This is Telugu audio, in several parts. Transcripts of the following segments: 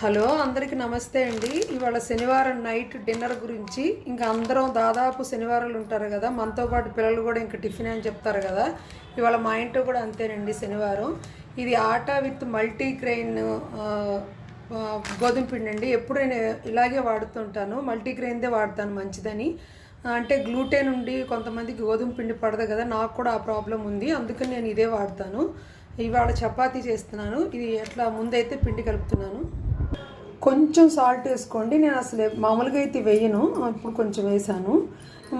హలో అందరికీ నమస్తే అండి. ఇవాళ శనివారం నైట్ డిన్నర్ గురించి ఇంకా అందరం దాదాపు శనివారాలు ఉంటారు కదా, మనతో పాటు పిల్లలు కూడా ఇంకా టిఫిన్ అని చెప్తారు కదా. ఇవాళ మా ఇంట్లో కూడా అంతేనండి శనివారం. ఇది ఆటా విత్ మల్టీగ్రెయిన్ గోధుమ పిండి అండి. ఎప్పుడు నేను ఇలాగే వాడుతుంటాను, మల్టీగ్రెయిన్దే వాడతాను మంచిదని. అంటే గ్లూటెన్ ఉండి కొంతమందికి గోధుమ పిండి పడదు కదా, నాకు కూడా ఆ ప్రాబ్లం ఉంది, అందుకని నేను ఇదే వాడతాను. ఇవాళ చపాతీ చేస్తున్నాను. ఇది ఎట్లా ముందైతే పిండి కలుపుతున్నాను. కొంచెం సాల్ట్ వేసుకోండి, నేను అసలు మామూలుగా అయితే వేయను, ఇప్పుడు కొంచెం వేసాను.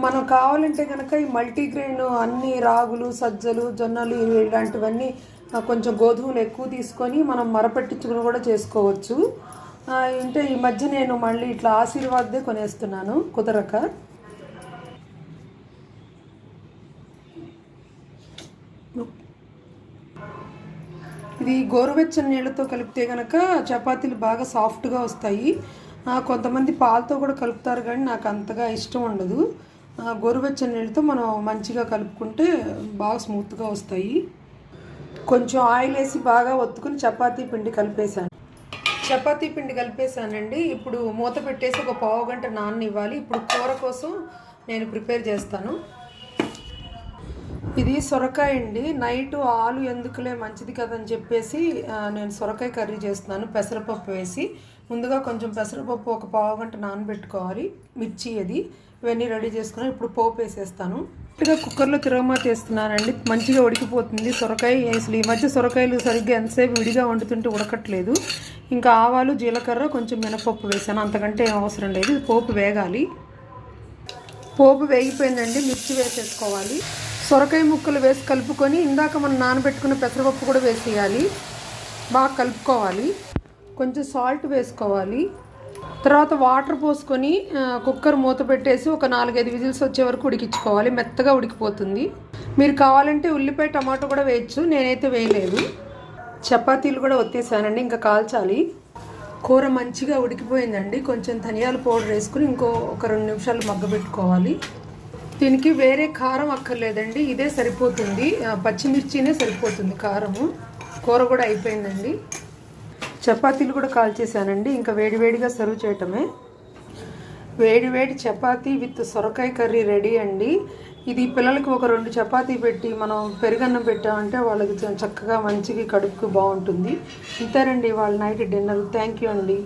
మనం కావాలంటే కనుక ఈ మల్టీగ్రెయిన్ అన్ని రాగులు, సజ్జలు, జొన్నలు ఇలాంటివన్నీ కొంచెం గోధుమలు ఎక్కువ తీసుకొని మనం మరపట్టించుకుని కూడా చేసుకోవచ్చు. అంటే ఈ మధ్య నేను మళ్ళీ ఇట్లా ఆశీర్వాద్దే కొనేస్తున్నాను కుదరక. ఇది గోరువెచ్చని నీళ్ళతో కలిపితే కనుక చపాతీలు బాగా సాఫ్ట్గా వస్తాయి. కొంతమంది పాలతో కూడా కలుపుతారు, కానీ నాకు అంతగా ఇష్టం ఉండదు. గోరువెచ్చని నీళ్ళతో మనం మంచిగా కలుపుకుంటే బాగా స్మూత్గా వస్తాయి. కొంచెం ఆయిల్ వేసి బాగా ఒత్తుకుని చపాతీ పిండి కలిపేసానండి. ఇప్పుడు మూత పెట్టేసి ఒక పావు గంట నాననివ్వాలి. ఇప్పుడు కూర కోసం నేను ప్రిపేర్ చేస్తాను. ఇది సొరకాయ అండి. నైట్ ఆలు ఎందుకులే మంచిది కదని చెప్పేసి నేను సొరకాయ కర్రీ చేస్తున్నాను పెసరపప్పు వేసి. ముందుగా కొంచెం పెసరపప్పు ఒక పావు గంట నానబెట్టుకోవాలి, మిర్చి అది ఇవన్నీ రెడీ చేసుకుని ఇప్పుడు పోపు వేసేస్తాను. ఇటుగా కుక్కర్లో తిరగమాత వేస్తున్నానండి, మంచిగా ఉడికిపోతుంది సొరకాయ. అసలు ఈ మధ్య సొరకాయలు సరిగ్గా ఎంతసేపు విడిగా వండుతుంటే ఉడకట్లేదు. ఇంకా ఆవాలు, జీలకర్ర, కొంచెం మినపప్పు వేసాను, అంతకంటే ఏం అవసరం లేదు. పోపు వేగాలి. పోపు వేగిపోయిందండి, మిర్చి వేసేసుకోవాలి. సొరకాయ ముక్కలు వేసి కలుపుకొని ఇందాక మనం నానబెట్టుకున్న పెసరపప్పు కూడా వేసేయాలి, బాగా కలుపుకోవాలి. కొంచెం సాల్ట్ వేసుకోవాలి. తర్వాత వాటర్ పోసుకొని కుక్కర్ మూత పెట్టేసి ఒక 4-5 విజిల్స్ వచ్చే వరకు ఉడికించుకోవాలి, మెత్తగా ఉడికిపోతుంది. మీరు కావాలంటే ఉల్లిపాయ, టమాటో కూడా వేయచ్చు, నేనైతే వేయలేదు. చపాతీలు కూడా ఒత్తేసానండి, ఇంకా కాల్చాలి. కూర మంచిగా ఉడికిపోయిందండి. కొంచెం ధనియాల పౌడర్ వేసుకుని ఒక 2 నిమిషాలు మగ్గబెట్టుకోవాలి. దీనికి వేరే కారం అక్కర్లేదండి, ఇదే సరిపోతుంది, పచ్చిమిర్చినే సరిపోతుంది కారము. కూర కూడా అయిపోయిందండి. చపాతీలు కూడా కాల్చేసానండి, ఇంకా వేడివేడిగా సర్వ్ చేయటమే. వేడివేడి చపాతీ విత్ సొరకాయ కర్రీ రెడీ అండి. ఇది పిల్లలకి ఒక 2 చపాతీ పెట్టి మనం పెరుగన్నం పెట్టామంటే వాళ్ళకి చక్కగా మంచిగా కడుపుకు బాగుంటుంది. ఇంతేనండి వాళ్ళ నైట్ డిన్నర్. థ్యాంక్ యూ అండి.